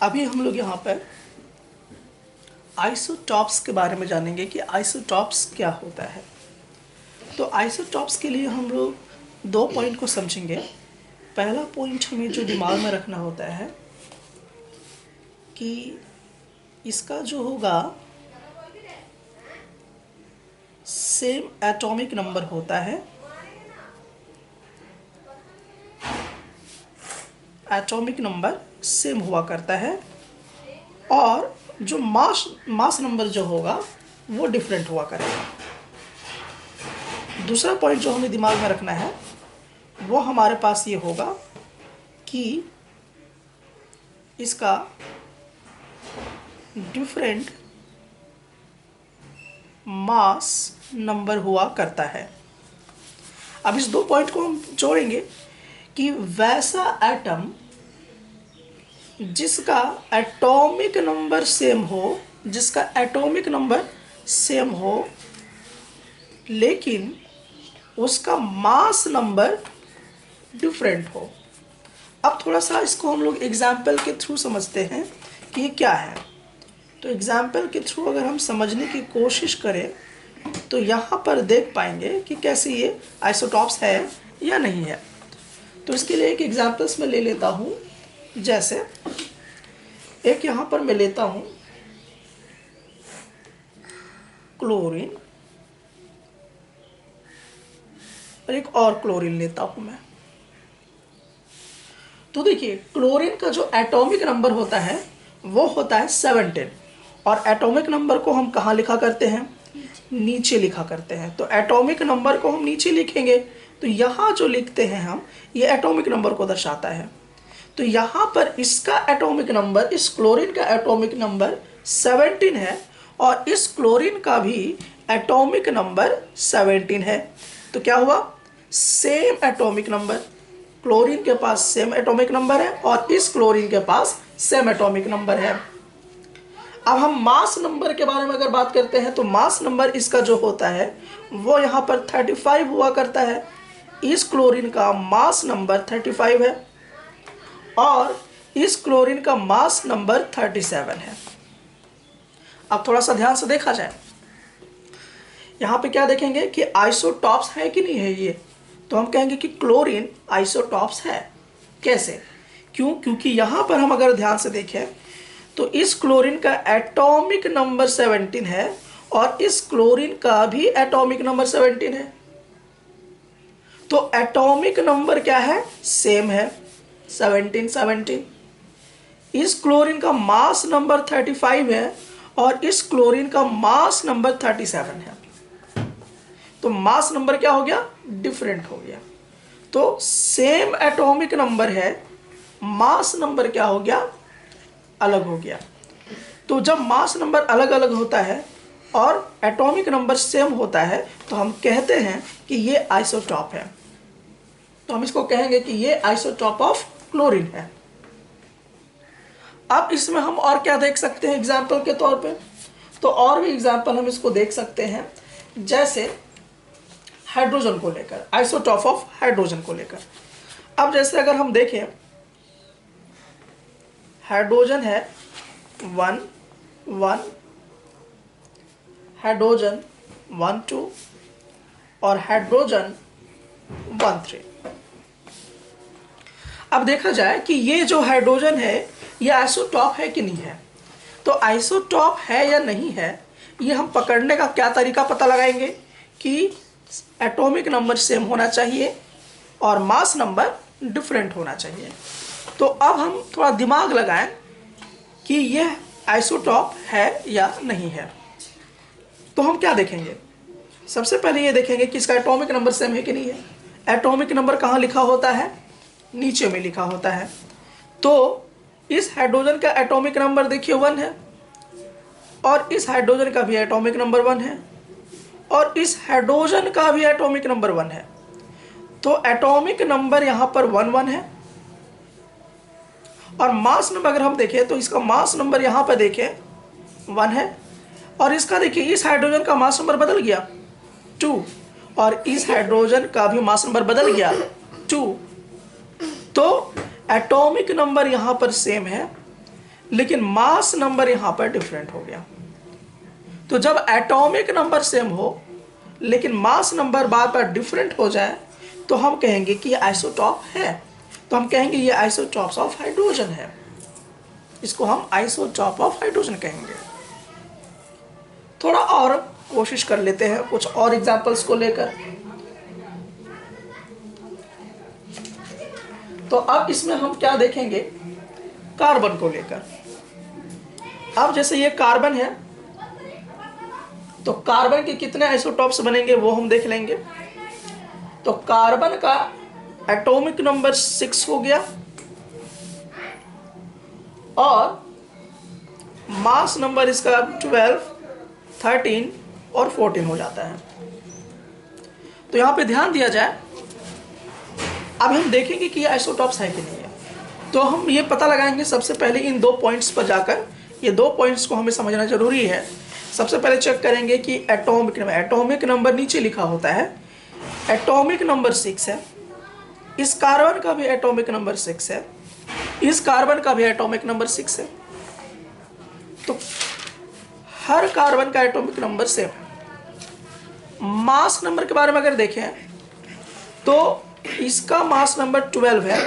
अभी हम लोग यहाँ पर आइसोटॉप्स के बारे में जानेंगे कि आइसोटॉप्स क्या होता है। तो आइसोटॉप्स के लिए हम लोग दो पॉइंट को समझेंगे। पहला पॉइंट हमें जो दिमाग में रखना होता है कि इसका जो होगा सेम एटॉमिक नंबर होता है, एटॉमिक नंबर सेम हुआ करता है, और जो मास नंबर जो होगा वो डिफरेंट हुआ करेगा। दूसरा पॉइंट जो हमें दिमाग में रखना है वो हमारे पास ये होगा कि इसका डिफरेंट मास नंबर हुआ करता है। अब इस दो पॉइंट को हम जोड़ेंगे कि वैसा एटम जिसका एटॉमिक नंबर सेम हो, जिसका एटॉमिक नंबर सेम हो लेकिन उसका मास नंबर डिफरेंट हो। अब थोड़ा सा इसको हम लोग एग्जाम्पल के थ्रू समझते हैं कि ये क्या है। तो एग्जाम्पल के थ्रू अगर हम समझने की कोशिश करें तो यहाँ पर देख पाएंगे कि कैसे ये आइसोटॉप्स है या नहीं है। तो इसके लिए एक एग्जाम्पल्स मैं ले लेता हूँ। जैसे एक यहाँ पर मैं लेता हूँ क्लोरीन, और एक और क्लोरीन लेता हूँ मैं। तो देखिए क्लोरीन का जो एटॉमिक नंबर होता है वो होता है 17, और एटॉमिक नंबर को हम कहाँ लिखा करते हैं? नीचे लिखा करते हैं। तो एटॉमिक नंबर को हम नीचे लिखेंगे तो यहाँ जो लिखते हैं हम, ये एटॉमिक नंबर को दर्शाता है। तो यहाँ पर इसका एटॉमिक नंबर, इस क्लोरीन का एटॉमिक नंबर 17 है, और इस क्लोरीन का भी एटॉमिक नंबर 17 है। तो क्या हुआ? सेम एटॉमिक नंबर, क्लोरीन के पास सेम एटॉमिक नंबर है और इस क्लोरीन के पास सेम एटॉमिक नंबर है। अब हम मास नंबर के बारे में अगर बात करते हैं तो मास नंबर इसका जो होता है वो यहाँ पर 35 हुआ करता है। इस क्लोरीन का मास नंबर 35 है और इस क्लोरीन का मास नंबर 37 है। अब थोड़ा सा ध्यान से देखा जाए, यहाँ पे क्या देखेंगे कि आइसोटॉप्स है कि नहीं है ये। तो हम कहेंगे कि क्लोरीन आइसोटॉप्स है। कैसे? क्यों? क्योंकि यहाँ पर हम अगर ध्यान से देखें तो इस क्लोरीन का एटॉमिक नंबर 17 है और इस क्लोरीन का भी एटॉमिक नंबर 17 है। तो एटॉमिक नंबर क्या है? सेम है, 17। इस क्लोरीन का मास नंबर 35 है और इस क्लोरीन का मास नंबर 37 है। तो मास नंबर क्या हो गया? डिफरेंट हो गया। तो सेम एटॉमिक नंबर है, मास नंबर क्या हो गया? अलग हो गया। तो जब मास नंबर अलग अलग होता है और एटॉमिक नंबर सेम होता है तो हम कहते हैं कि ये आइसोटॉप है। तो हम इसको कहेंगे कि ये आइसोटॉप ऑफ क्लोरीन है। अब इसमें हम और क्या देख सकते हैं एग्जाम्पल के तौर पे? तो और भी एग्जाम्पल हम इसको देख सकते हैं, जैसे हाइड्रोजन को लेकर, आइसोटॉप ऑफ हाइड्रोजन को लेकर। अब जैसे अगर हम देखें, हाइड्रोजन है 1 1, हाइड्रोजन 1 2 और हाइड्रोजन 1 3। अब देखा जाए कि ये जो हाइड्रोजन है ये आइसोटॉप है कि नहीं है। तो आइसोटॉप है या नहीं है ये हम पकड़ने का क्या तरीका पता लगाएंगे कि एटॉमिक नंबर सेम होना चाहिए और मास नंबर डिफरेंट होना चाहिए। तो अब हम थोड़ा दिमाग लगाएं कि यह आइसोटॉप है या नहीं है। तो हम क्या देखेंगे? सबसे पहले ये देखेंगे कि इसका एटॉमिक नंबर सेम है कि नहीं है। एटॉमिक नंबर कहाँ लिखा होता है? नीचे में लिखा होता है। तो इस हाइड्रोजन का एटॉमिक नंबर देखिए 1 है और इस हाइड्रोजन का भी एटॉमिक नंबर 1 है और इस हाइड्रोजन का भी एटॉमिक नंबर 1 है। तो एटॉमिक नंबर यहाँ पर 1 1 है और मास नंबर अगर हम देखें तो इसका मास नंबर यहाँ पर देखें 1 है और इसका देखिए इस हाइड्रोजन का मास नंबर बदल गया 2 और इस हाइड्रोजन का भी मास नंबर बदल गया 2। तो एटॉमिक नंबर यहाँ पर सेम है लेकिन मास नंबर यहां पर डिफरेंट हो गया। तो जब एटॉमिक नंबर सेम हो लेकिन मास नंबर बार बार डिफरेंट हो जाए तो हम कहेंगे कि ये आइसोटॉप है। तो हम कहेंगे ये आइसोटॉप्स ऑफ हाइड्रोजन है, इसको हम आइसोटॉप ऑफ हाइड्रोजन कहेंगे। थोड़ा और कोशिश कर लेते हैं कुछ और एग्जांपल्स को लेकर। तो अब इसमें हम क्या देखेंगे, कार्बन को लेकर। अब जैसे ये कार्बन है तो कार्बन के कितने आइसोटॉप्स बनेंगे वो हम देख लेंगे। तो कार्बन का एटॉमिक नंबर 6 हो गया और मास नंबर इसका 12, 13 और 14 हो जाता है। तो यहां पे ध्यान दिया जाए, अब हम देखेंगे कि ये आइसोटॉप्स है कि नहीं है। तो हम ये पता लगाएंगे सबसे पहले इन 2 पॉइंट्स पर जाकर। ये 2 पॉइंट्स को हमें समझना जरूरी है। सबसे पहले चेक करेंगे कि एटॉमिक नंबर नीचे लिखा होता है, एटॉमिक नंबर 6 है, इस कार्बन का भी एटॉमिक नंबर 6 है, इस कार्बन का भी एटॉमिक नंबर 6 है। तो हर कार्बन का एटॉमिक नंबर सेम है। मास नंबर के बारे में अगर देखें तो इसका मास नंबर 12 है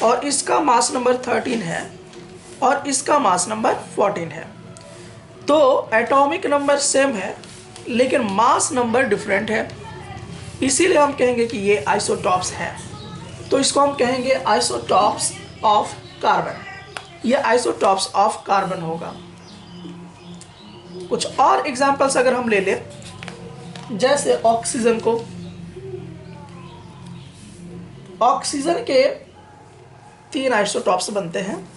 और इसका मास नंबर 13 है और इसका मास नंबर 14 है। तो एटॉमिक नंबर सेम है लेकिन मास नंबर डिफरेंट है, इसीलिए हम कहेंगे कि ये आइसोटॉप्स है। तो इसको हम कहेंगे आइसोटॉप्स ऑफ कार्बन। ये आइसोटॉप्स ऑफ कार्बन होगा। कुछ और एग्जांपल्स अगर हम ले लें, जैसे ऑक्सीजन को, ऑक्सीजन के 3 आइसोटॉप्स बनते हैं।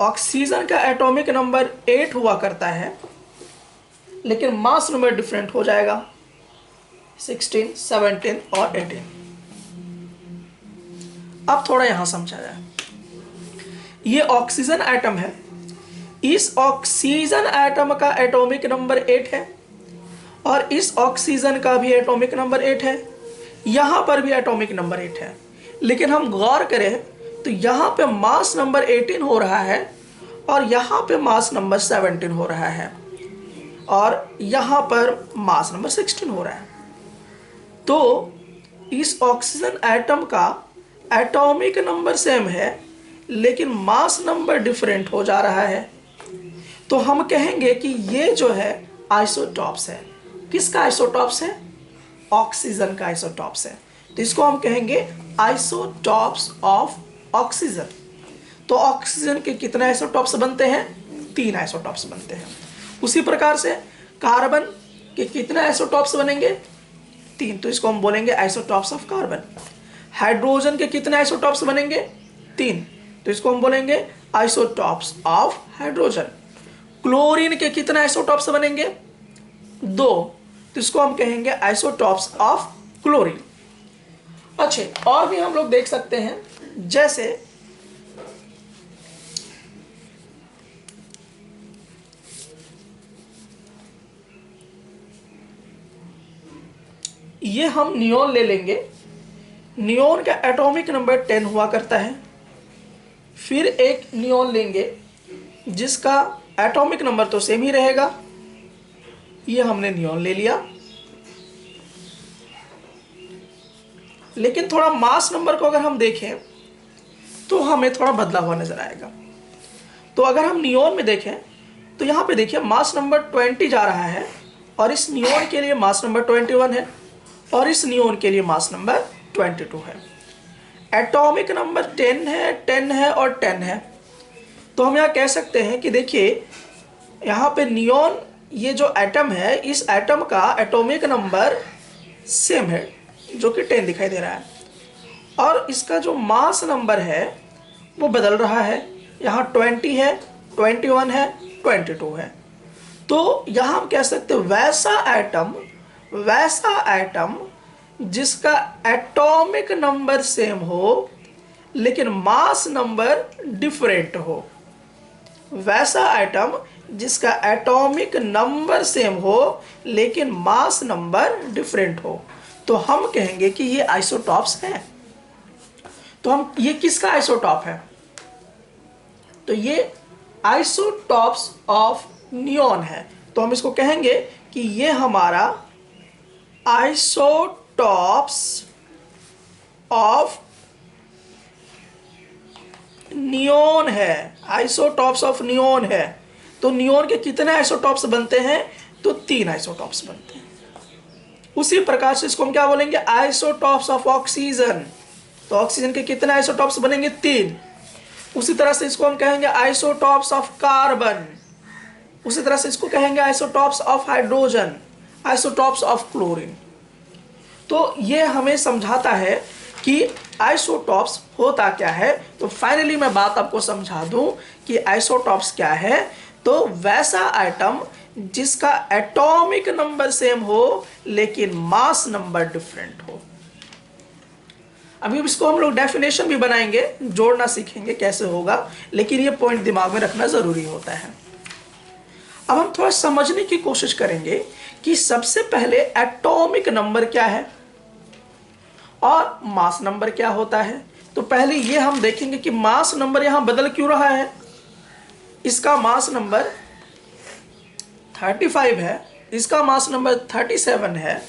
ऑक्सीजन का एटॉमिक नंबर 8 हुआ करता है लेकिन मास नंबर डिफरेंट हो जाएगा, 16, 17 और 18। अब थोड़ा यहां समझा जाए, ये ऑक्सीजन एटम है, इस ऑक्सीजन एटम का एटॉमिक नंबर 8 है और इस ऑक्सीजन का भी एटॉमिक नंबर 8 है, यहां पर भी एटॉमिक नंबर 8 है। लेकिन हम गौर करें तो यहां पे मास नंबर 18 हो रहा है और यहां पे मास नंबर 17 हो रहा है और यहां पर मास नंबर 16 हो रहा है। तो इस ऑक्सीजन एटम का एटॉमिक नंबर सेम है लेकिन मास नंबर डिफरेंट हो जा रहा है। तो हम कहेंगे कि ये जो है आइसोटॉप्स है। किसका आइसोटॉप्स है? ऑक्सीजन का आइसोटॉप्स है। तो इसको हम कहेंगे आइसोटॉप्स ऑफ ऑक्सीजन। तो ऑक्सीजन के कितने आइसोटॉप्स बनते हैं? 3 आइसोटॉप्स बनते हैं। उसी प्रकार से कार्बन के कितने आइसोटॉप्स बनेंगे? 3। तो इसको हम बोलेंगे आइसोटॉप्स ऑफ कार्बन। हाइड्रोजन के कितने आइसोटॉप्स बनेंगे? 3। तो इसको हम बोलेंगे आइसोटॉप्स ऑफ हाइड्रोजन। क्लोरीन के कितने आइसोटॉप्स बनेंगे? 2। तो इसको हम कहेंगे आइसोटॉप्स ऑफ क्लोरीन। अच्छे, और भी हम लोग देख सकते हैं, जैसे ये हम नियोन ले लेंगे। नियोन का एटॉमिक नंबर 10 हुआ करता है। फिर एक नियोन लेंगे जिसका एटॉमिक नंबर तो सेम ही रहेगा। ये हमने नियोन ले लिया, लेकिन थोड़ा मास नंबर को अगर हम देखें तो हमें थोड़ा बदला हुआ नजर आएगा। तो अगर हम नियोन में देखें तो यहाँ पे देखिए मास नंबर 20 जा रहा है और इस नियोन के लिए मास नंबर 21 है और इस नियोन के लिए मास नंबर 22 है। एटॉमिक नंबर 10 है, 10 है और 10 है। तो हम यहाँ कह सकते हैं कि देखिए यहाँ पे नियोन, ये जो एटम है, इस एटम का एटॉमिक नंबर सेम है जो कि 10 दिखाई दे रहा है और इसका जो मास नंबर है वो बदल रहा है। यहाँ 20 है, 21 है, 22 है। तो यहाँ हम कह सकते हैं वैसा एटम जिसका एटॉमिक नंबर सेम हो लेकिन मास नंबर डिफरेंट हो। वैसा एटम जिसका एटॉमिक नंबर सेम हो लेकिन मास नंबर डिफरेंट हो, तो हम कहेंगे कि ये आइसोटॉप्स हैं। तो हम, ये किसका आइसोटॉप है? तो ये आइसोटॉप्स ऑफ नियॉन है। तो हम इसको कहेंगे कि ये हमारा आइसोटॉप्स ऑफ नियॉन है, आइसोटॉप्स ऑफ नियॉन है। तो नियॉन के कितने आइसोटॉप्स बनते हैं? तो 3 आइसोटॉप्स बनते हैं। उसी प्रकार से इसको हम क्या बोलेंगे? Isotopes of oxygen. तो ऑक्सीजन के कितने आइसोटॉप्स बनेंगे? 3। उसी तरह से इसको हम कहेंगे आइसोटॉप्स ऑफ कार्बन। उसी तरह से इसको कहेंगे isotopes of hydrogen, isotopes of chlorine. तो ये हमें समझाता है कि आइसोटॉप्स होता क्या है। तो फाइनली मैं बात आपको समझा दूं कि आइसोटॉप्स क्या है। तो वैसा आइटम जिसका एटॉमिक नंबर सेम हो लेकिन मास नंबर डिफरेंट हो। अभी इसको हम लोग डेफिनेशन भी बनाएंगे, जोड़ना सीखेंगे कैसे होगा, लेकिन ये पॉइंट दिमाग में रखना जरूरी होता है। अब हम थोड़ा समझने की कोशिश करेंगे कि सबसे पहले एटॉमिक नंबर क्या है और मास नंबर क्या होता है। तो पहले ये हम देखेंगे कि मास नंबर यहां बदल क्यों रहा है। इसका मास नंबर 35 है, इसका मास नंबर 37 है,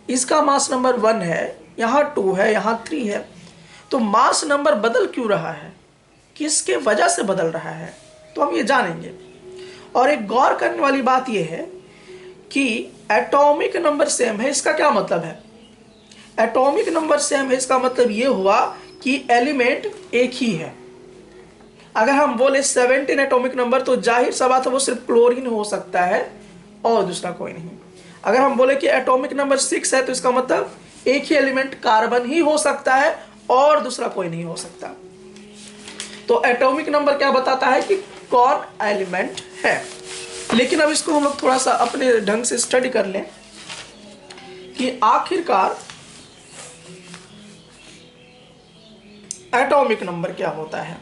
इसका मास नंबर 1 है, यहाँ 2 है, यहाँ 3 है। तो मास नंबर बदल क्यों रहा है, किसके वजह से बदल रहा है, तो हम ये जानेंगे। और एक गौर करने वाली बात यह है कि एटॉमिक नंबर सेम है, इसका क्या मतलब है? एटॉमिक नंबर सेम है इसका मतलब ये हुआ कि एलिमेंट एक ही है। अगर हम बोले 17 एटॉमिक नंबर तो जाहिर सा बात है वो सिर्फ क्लोरीन हो सकता है और दूसरा कोई नहीं। अगर हम बोले कि एटॉमिक नंबर 6 है तो इसका मतलब एक ही एलिमेंट कार्बन ही हो सकता है और दूसरा कोई नहीं हो सकता। तो एटॉमिक नंबर क्या बताता है कि कौन एलिमेंट है। लेकिन अब इसको हम लोग थोड़ा सा अपने ढंग से स्टडी कर लें कि आखिरकार एटॉमिक नंबर क्या होता है।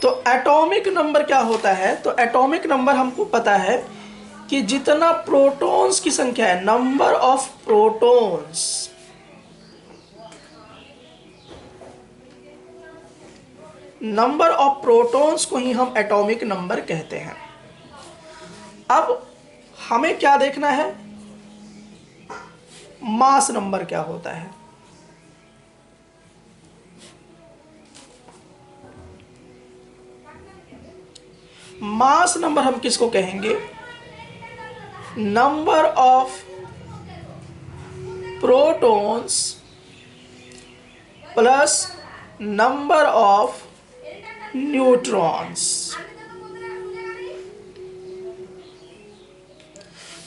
तो एटॉमिक नंबर क्या होता है? तो एटॉमिक नंबर हमको पता है कि जितना प्रोटॉन्स की संख्या है, number of protons, number of protons को ही हम एटॉमिक नंबर कहते हैं। अब हमें क्या देखना है? मास नंबर क्या होता है। मास नंबर हम किसको कहेंगे? Number of protons plus number of neutrons.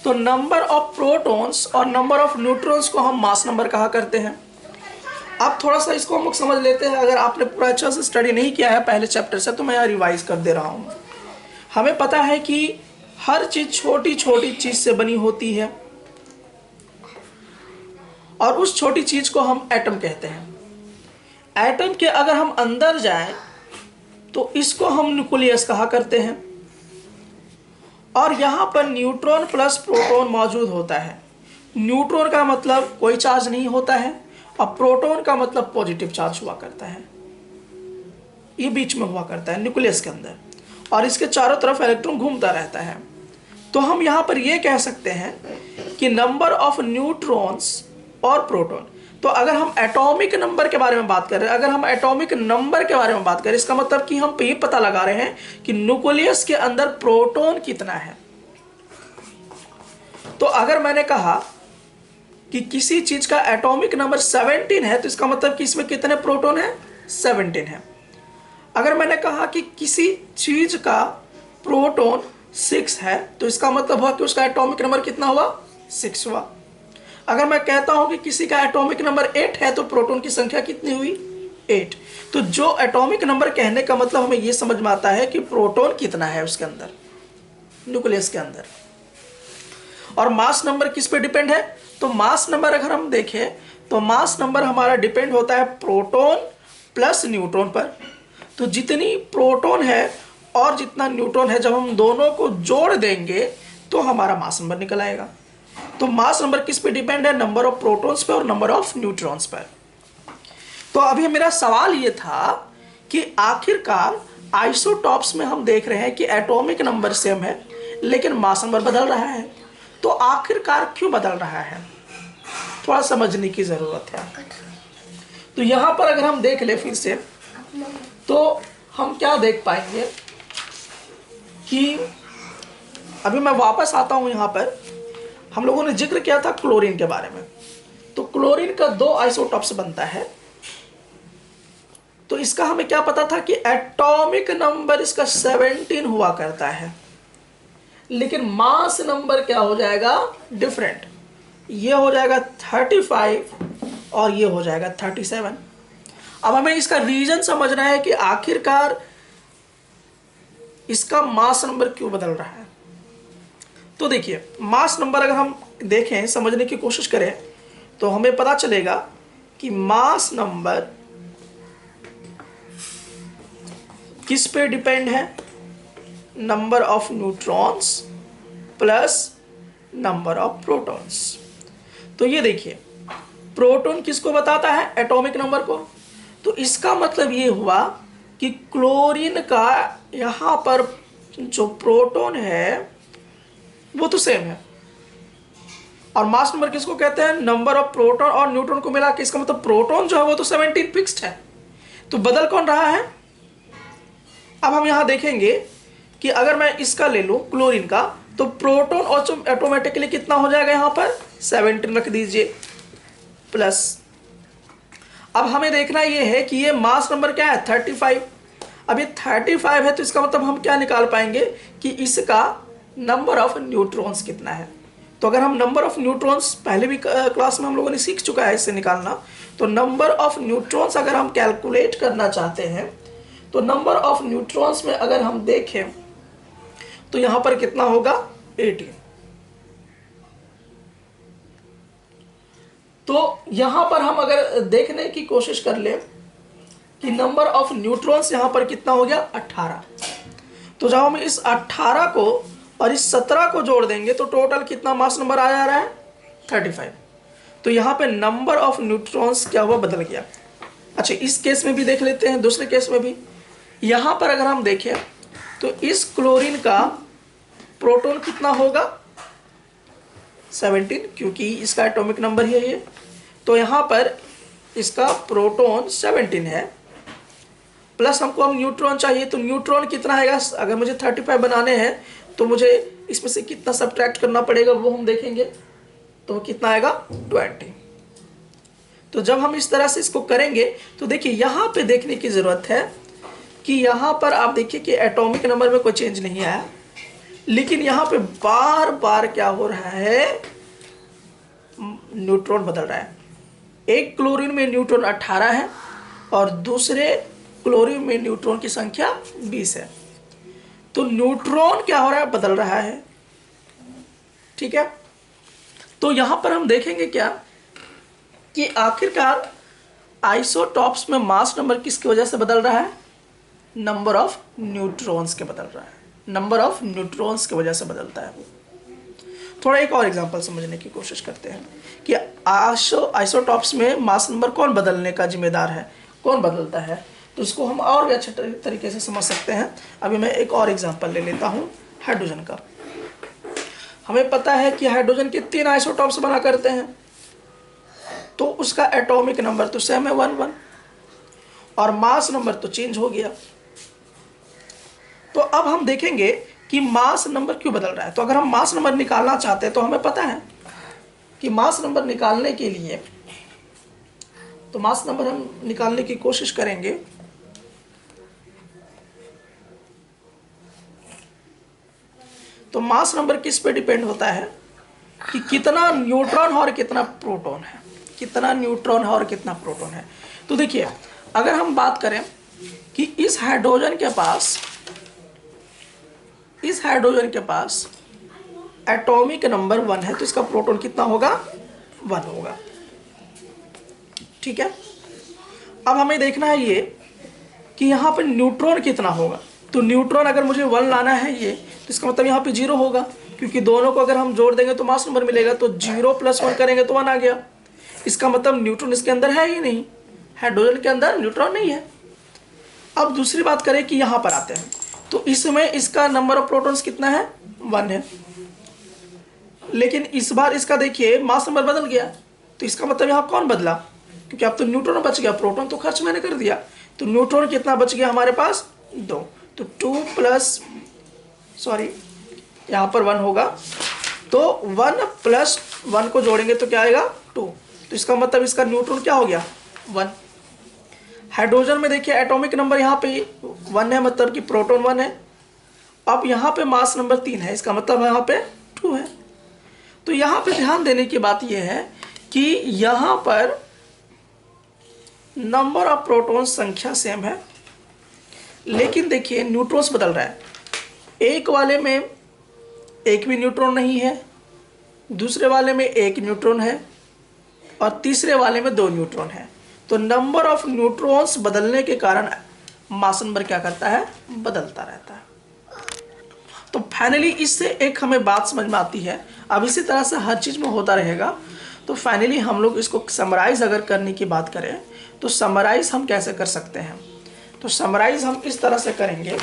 तो नंबर ऑफ प्रोटॉन्स और नंबर ऑफ न्यूट्रॉन्स को हम मास नंबर कहा करते हैं। अब थोड़ा सा इसको हम लोग समझ लेते हैं। अगर आपने पूरा अच्छा से स्टडी नहीं किया है पहले चैप्टर से तो मैं यहाँ रिवाइज कर दे रहा हूँ। हमें पता है कि हर चीज छोटी छोटी चीज से बनी होती है और उस छोटी चीज को हम एटम कहते हैं। एटम के अगर हम अंदर जाएं तो इसको हम न्यूक्लियस कहा करते हैं और यहां पर न्यूट्रॉन प्लस प्रोटॉन मौजूद होता है। न्यूट्रॉन का मतलब कोई चार्ज नहीं होता है और प्रोटॉन का मतलब पॉजिटिव चार्ज हुआ करता है। ये बीच में हुआ करता है न्यूक्लियस के अंदर और इसके चारों तरफ इलेक्ट्रॉन घूमता रहता है। तो हम यहां पर यह कह सकते हैं कि नंबर ऑफ न्यूट्रॉन्स और प्रोटॉन। तो अगर हम एटॉमिक नंबर के बारे में बात कर रहे हैं, अगर हम एटॉमिक नंबर के बारे में बात करें इसका मतलब कि हम ये पता लगा रहे हैं कि न्यूक्लियस के अंदर प्रोटॉन कितना है। तो अगर मैंने कहा कि किसी चीज का एटॉमिक नंबर 17 है तो इसका मतलब कि इसमें कितने प्रोटॉन है? 17 है। अगर मैंने कहा कि किसी चीज का प्रोटॉन 6 है तो इसका मतलब हुआ कि उसका एटॉमिक नंबर कितना हुआ? 6 हुआ। अगर मैं कहता हूं कि किसी का एटॉमिक नंबर 8 है तो प्रोटॉन की संख्या कितनी हुई? 8। तो जो एटॉमिक नंबर कहने का मतलब हमें यह समझ में आता है कि प्रोटॉन कितना है उसके अंदर, न्यूक्लियस के अंदर। और मास नंबर किस पे डिपेंड है? तो मास नंबर अगर हम देखें तो मास नंबर हमारा डिपेंड होता है प्रोटॉन प्लस न्यूट्रॉन पर। तो जितनी प्रोटॉन है और जितना न्यूट्रॉन है जब हम दोनों को जोड़ देंगे तो हमारा मास नंबर निकल आएगा। तो मास नंबर किस पे डिपेंड है? नंबर ऑफ प्रोटॉन्स पे और नंबर ऑफ न्यूट्रॉन्स पर। तो अभी मेरा सवाल ये था कि आखिरकार आइसोटॉप्स में हम देख रहे हैं कि एटॉमिक नंबर सेम है लेकिन मास नंबर बदल रहा है, तो आखिरकार क्यों बदल रहा है? थोड़ा समझने की जरूरत है। तो यहां पर अगर हम देख ले फिर से, तो हम क्या देख पाएंगे कि अभी मैं वापस आता हूं। यहां पर हम लोगों ने जिक्र किया था क्लोरीन के बारे में। तो क्लोरीन का 2 आइसोटॉप्स बनता है। तो इसका हमें क्या पता था कि एटॉमिक नंबर इसका 17 हुआ करता है, लेकिन मास नंबर क्या हो जाएगा? डिफरेंट। ये हो जाएगा 35 और ये हो जाएगा 37। अब हमें इसका रीजन समझना है कि आखिरकार इसका मास नंबर क्यों बदल रहा है। तो देखिए, मास नंबर अगर हम देखें, समझने की कोशिश करें, तो हमें पता चलेगा कि मास नंबर किस पे डिपेंड है? Number of neutrons plus number of protons. तो ये देखिए, प्रोटॉन किसको बताता है? एटॉमिक नंबर को। तो इसका मतलब ये हुआ कि क्लोरीन का यहां पर जो प्रोटॉन है वो तो सेम है, और मास नंबर किसको कहते हैं? नंबर ऑफ प्रोटॉन और न्यूट्रॉन को मिला के। इसका मतलब प्रोटॉन जो है वो तो 17 फिक्स्ड है। तो बदल कौन रहा है? अब हम यहां देखेंगे कि अगर मैं इसका ले लूं क्लोरीन का, तो प्रोटॉन ऑटोमेटिकली कितना हो जाएगा? यहां पर 17 रख दीजिए प्लस। अब हमें देखना यह है कि ये मास नंबर क्या है? 35। अब ये 35 है, तो इसका मतलब हम क्या निकाल पाएंगे कि इसका नंबर ऑफ न्यूट्रॉन्स कितना है। तो अगर हम नंबर ऑफ न्यूट्रॉन्स, पहले भी क्लास में हम लोगों ने सीख चुका है इससे निकालना, तो नंबर ऑफ न्यूट्रॉन्स अगर हम कैलकुलेट करना चाहते हैं, तो नंबर ऑफ न्यूट्रॉन्स में अगर हम देखें तो यहां पर कितना होगा? 18। तो यहां पर हम अगर देखने की कोशिश कर ले कि नंबर ऑफ न्यूट्रॉन्स यहां पर कितना हो गया? 18। तो जब हम इस 18 को और इस 17 को जोड़ देंगे तो टोटल कितना मास नंबर आ जा रहा है? 35। तो यहां पे नंबर ऑफ न्यूट्रॉन्स क्या हुआ? बदल गया। अच्छा, इस केस में भी देख लेते हैं, दूसरे केस में भी। यहां पर अगर हम देखें तो इस क्लोरीन का प्रोटॉन कितना होगा? 17, क्योंकि इसका एटॉमिक नंबर है ये। तो यहां पर इसका प्रोटॉन 17 है, प्लस हमको हम न्यूट्रॉन चाहिए। तो न्यूट्रॉन कितना आएगा? अगर मुझे 35 बनाने हैं तो मुझे इसमें से कितना सब्ट्रैक्ट करना पड़ेगा वो हम देखेंगे। तो कितना आएगा? 20। तो जब हम इस तरह से इसको करेंगे तो देखिए, यहां पे देखने की जरूरत है कि यहां पर आप देखिए कि एटॉमिक नंबर में कोई चेंज नहीं आया, लेकिन यहां पे बार बार क्या हो रहा है? न्यूट्रॉन बदल रहा है। एक क्लोरीन में न्यूट्रॉन 18 है और दूसरे क्लोरीन में न्यूट्रॉन की संख्या 20 है। तो न्यूट्रॉन क्या हो रहा है? बदल रहा है। ठीक है, तो यहां पर हम देखेंगे क्या कि आखिरकार आइसोटॉप्स में मास नंबर किसकी वजह से बदल रहा है? नंबर ऑफ न्यूट्रॉन्स के बदल रहा है। नंबर ऑफ न्यूट्रॉन्स की वजह से बदलता है। थोड़ा एक और एग्जांपल समझने की कोशिश करते हैं कि आइसोटॉप्स में मास नंबर कौन बदलने का जिम्मेदार है, कौन बदलता है। तो इसको हम और भी अच्छे तरीके से समझ सकते हैं। अभी मैं एक और एग्जांपल ले लेता हूं हाइड्रोजन का। हमें पता है कि हाइड्रोजन के 3 आइसोटॉप्स बना करते हैं, तो उसका एटॉमिक नंबर तो सेम है 11, और मास नंबर तो चेंज हो गया। तो अब हम देखेंगे कि मास नंबर क्यों बदल रहा है। तो अगर हम मास नंबर निकालना चाहते हैं तो हमें पता है कि मास नंबर निकालने के लिए, तो मास नंबर हम निकालने की कोशिश करेंगे। तो मास नंबर किस पे डिपेंड होता है कि कितना न्यूट्रॉन है और कितना प्रोटॉन है, कितना न्यूट्रॉन है और कितना प्रोटॉन है। तो देखिए, अगर हम बात करें कि इस हाइड्रोजन के पास एटॉमिक नंबर 1 है, तो इसका प्रोटॉन कितना होगा? 1 होगा। ठीक है, अब हमें देखना है ये कि यहाँ पर न्यूट्रॉन कितना होगा। तो न्यूट्रॉन अगर मुझे 1 लाना है ये, तो इसका मतलब यहाँ पे 0 होगा, क्योंकि दोनों को अगर हम जोड़ देंगे तो मास नंबर मिलेगा। तो 0 + 1 करेंगे तो 1 आ गया। इसका मतलब न्यूट्रॉन इसके अंदर है ही नहीं, हाइड्रोजन के अंदर न्यूट्रॉन नहीं है। अब दूसरी बात करें कि यहाँ पर आते हैं, तो इसमें इसका नंबर ऑफ प्रोटॉन्स कितना है, 1 है। लेकिन इस बार इसका देखिए मास नंबर बदल गया, तो इसका मतलब यहाँ कौन बदला, क्योंकि अब तो न्यूट्रॉन बच गया, प्रोटॉन तो खर्च मैंने कर दिया। तो न्यूट्रॉन कितना बच गया हमारे पास, 2। तो 2 प्लस, सॉरी यहाँ पर 1 होगा, तो 1 + 1 को जोड़ेंगे तो क्या आएगा, 2। तो इसका मतलब इसका न्यूट्रॉन क्या हो गया, 1। हाइड्रोजन में देखिए एटॉमिक नंबर यहाँ पे 1 है, मतलब कि प्रोटॉन 1 है। अब यहाँ पे मास नंबर 3 है, इसका मतलब यहाँ पे 2 है। तो यहाँ पे ध्यान देने की बात यह है कि यहाँ पर नंबर ऑफ प्रोटॉन संख्या सेम है, लेकिन देखिए न्यूट्रॉन्स बदल रहा है। एक वाले में एक भी न्यूट्रॉन नहीं है, दूसरे वाले में 1 न्यूट्रॉन है, और तीसरे वाले में 2 न्यूट्रॉन है। तो नंबर ऑफ न्यूट्रॉन्स बदलने के कारण मास नंबर क्या करता है, बदलता रहता है। तो फाइनली इससे एक हमें बात समझ में आती है। अब इसी तरह से हर चीज़ में होता रहेगा। तो फाइनली हम लोग इसको समराइज़ अगर करने की बात करें तो समराइज़ हम कैसे कर सकते हैं, तो समराइज़ हम इस तरह से करेंगे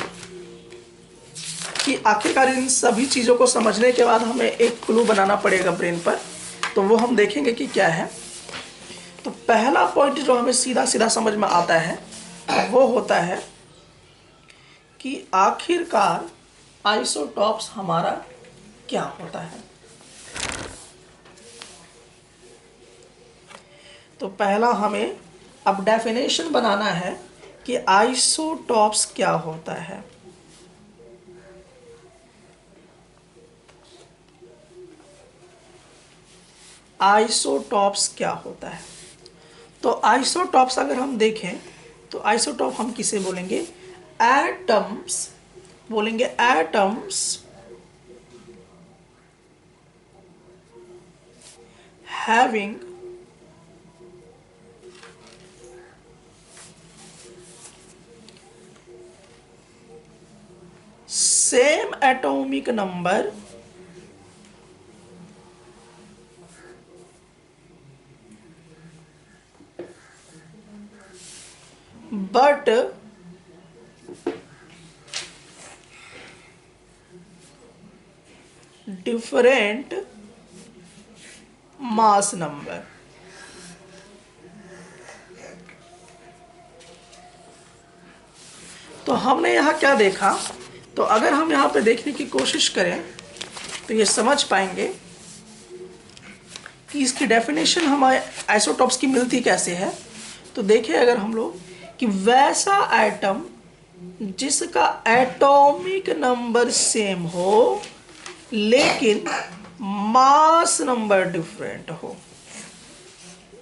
कि आखिरकार इन सभी चीज़ों को समझने के बाद हमें एक क्लू बनाना पड़ेगा ब्रेन पर। तो वो हम देखेंगे कि क्या है। तो पहला पॉइंट जो हमें सीधा सीधा समझ में आता है वो होता है कि आखिरकार आइसोटॉप्स हमारा क्या होता है। तो पहला हमें अब डेफिनेशन बनाना है कि आइसोटॉप्स क्या होता है। आइसोटॉप्स क्या होता है, तो आइसोटॉप्स अगर हम देखें तो आइसोटॉप हम किसे बोलेंगे, एटम्स बोलेंगे, atoms having same atomic number but different mass number। तो हमने यहाँ क्या देखा, तो अगर हम यहाँ पे देखने की कोशिश करें तो ये समझ पाएंगे कि इसकी डेफिनेशन हमारे आइसोटॉप्स की मिलती कैसे है। तो देखिए अगर हम लोग कि वैसा एटम जिसका एटॉमिक नंबर सेम हो लेकिन मास नंबर डिफरेंट हो,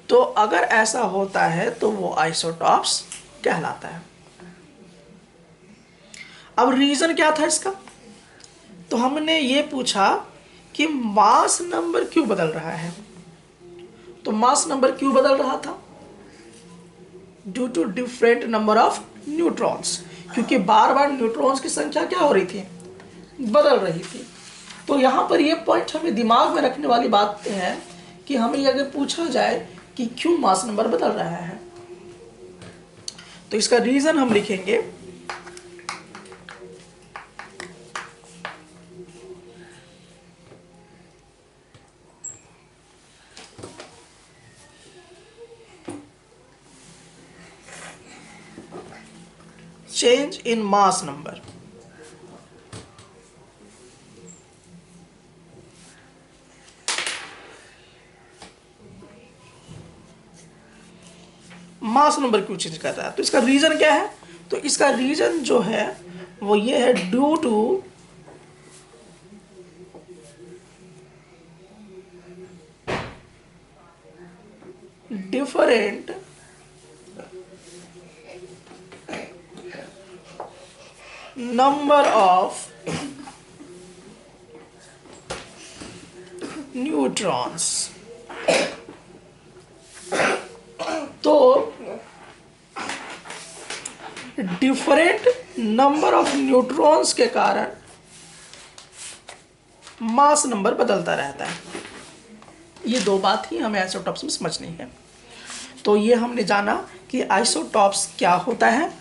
तो अगर ऐसा होता है तो वो आइसोटॉप्स कहलाता है। अब रीजन क्या था इसका, तो हमने ये पूछा कि मास नंबर क्यों बदल रहा है। तो मास नंबर क्यों बदल रहा था, due to different number of neutrons, क्योंकि बार बार न्यूट्रॉन्स की संख्या क्या हो रही थी, बदल रही थी। तो यहाँ पर ये पॉइंट हमें दिमाग में रखने वाली बात है कि हमें ये अगर पूछा जाए कि क्यों मास नंबर बदल रहा है, तो इसका रीजन हम लिखेंगे change in mass number। Mass number क्यों चेंज कर रहा है, तो इसका रीजन क्या है, तो इसका रीजन जो है वो ये है, due to different number of neutrons. तो डिफरेंट नंबर ऑफ न्यूट्रॉन्स के कारण मास नंबर बदलता रहता है। ये दो बात ही हमें आइसोटॉप्स में समझनी है। तो ये हमने जाना कि आइसोटॉप्स क्या होता है।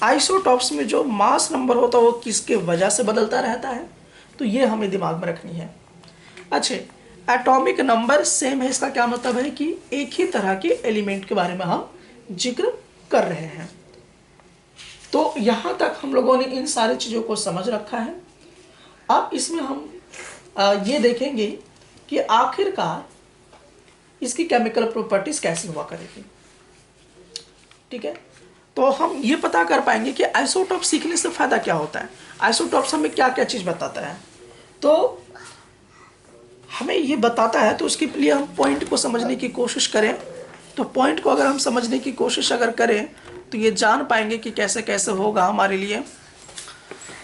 आइसोटॉप्स में जो मास नंबर होता है वो किसके वजह से बदलता रहता है, तो ये हमें दिमाग में रखनी है। अच्छा, एटॉमिक नंबर सेम है, इसका क्या मतलब है कि एक ही तरह के एलिमेंट के बारे में हम जिक्र कर रहे हैं। तो यहाँ तक हम लोगों ने इन सारी चीज़ों को समझ रखा है। अब इसमें हम ये देखेंगे कि आखिरकार इसकी केमिकल प्रॉपर्टीज कैसी हुआ करेगी। ठीक है, तो हम ये पता कर पाएंगे कि आइसोटॉप सीखने से फायदा क्या होता है, आइसोटॉप्स हमें क्या क्या चीज़ बताता है। तो हमें ये बताता है, तो उसके लिए हम पॉइंट को समझने की कोशिश करें। तो पॉइंट को अगर हम समझने की कोशिश अगर करें तो ये जान पाएंगे कि कैसे कैसे होगा हमारे लिए।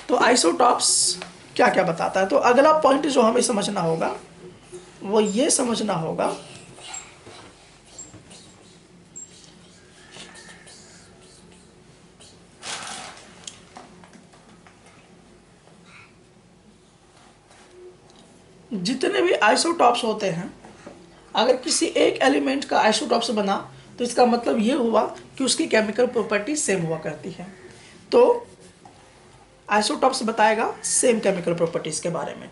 तो आइसोटॉप्स क्या क्या बताता है। तो अगला पॉइंट जो हमें समझना होगा वो ये समझना होगा जितने भी आइसोटॉप्स होते हैं, अगर किसी एक एलिमेंट का आइसोटॉप्स बना तो इसका मतलब ये हुआ कि उसकी केमिकल प्रॉपर्टी सेम हुआ करती है। तो आइसोटॉप्स बताएगा सेम केमिकल प्रॉपर्टीज के बारे में।